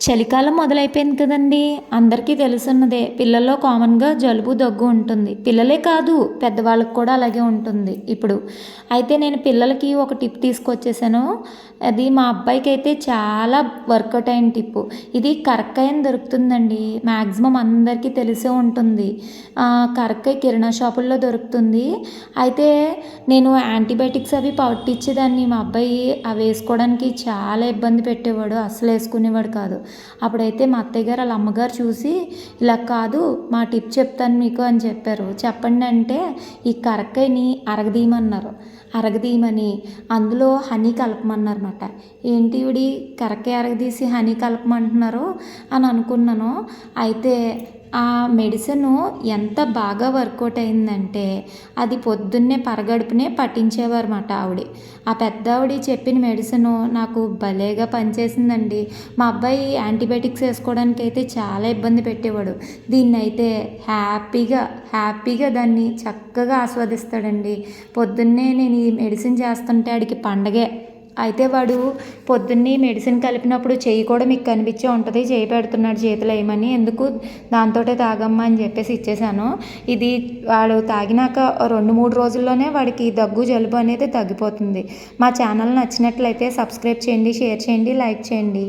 చలికాలం మొదలైపోయింది కదండీ! అందరికీ తెలుసున్నదే. పిల్లల్లో కామన్‌గా జలుబు, దగ్గు ఉంటుంది. పిల్లలే కాదు, పెద్దవాళ్ళకి కూడా అలాగే ఉంటుంది ఇప్పుడు. అయితే నేను పిల్లలకి ఒక టిప్ తీసుకొచ్చేసాను. అది మా అబ్బాయికైతే చాలా వర్కౌట్ అయిన టిప్పు. ఇది కరక్కాయ అని దొరుకుతుందండి. మాక్సిమం అందరికీ తెలిసే ఉంటుంది. కరక్కాయ కిరాణా షాపుల్లో దొరుకుతుంది. అయితే నేను యాంటీబయాటిక్స్ అవి పట్టించేదాన్ని. మా అబ్బాయి అవి వేసుకోవడానికి చాలా ఇబ్బంది పెట్టేవాడు. అస్సలు వేసుకునేవాడు కాదు. అప్పుడైతే మా అత్తయ్య గారు వాళ్ళ అమ్మగారు చూసి, ఇలా కాదు మా టిప్ చెప్తాను మీకు అని చెప్పారు. చెప్పండి అంటే ఈ కరక్కాయని అరగదీయమన్నారు. అరగదీయమని అందులో హనీ కలపమన్నారన్నమాట. ఏంటి ఈవిడి కరక్కాయ అరగదీసి హనీ కలపమంటున్నారు అని అనుకున్నాను. అయితే ఆ మెడిసిను ఎంత బాగా వర్కౌట్ అయిందంటే అది పొద్దున్నే పరగడుపునే పట్టించేవారన్నమాట ఆవిడ. ఆ పెద్దావిడ చెప్పిన మెడిసిను నాకు భలేగా పనిచేసిందండి. మా అబ్బాయి యాంటీబయాటిక్స్ వేసుకోవడానికి అయితే చాలా ఇబ్బంది పెట్టేవాడు. దీన్నైతే హ్యాపీగా దాన్ని చక్కగా ఆస్వాదిస్తాడండి. పొద్దున్నే నేను ఈ మెడిసిన్ చేస్తుంటే ఆడికి పండగే. అయితే వాడు పొద్దున్నే మెడిసిన్ కలిపినప్పుడు చెయ్యి కూడా మీకు కనిపించే ఉంటుంది. చెయ్యి పెడుతున్నాడు చేతిలో వేయమని. ఎందుకు దాంతోటే తాగమ్మా అని చెప్పేసి ఇచ్చేసాను. ఇది వాడు తాగినాక 2-3 రోజుల్లోనే వాడికి దగ్గు జలుబు అనేది తగ్గిపోతుంది. మా ఛానల్ నచ్చినట్లయితే సబ్స్క్రైబ్ చేయండి, షేర్ చేయండి, లైక్ చేయండి.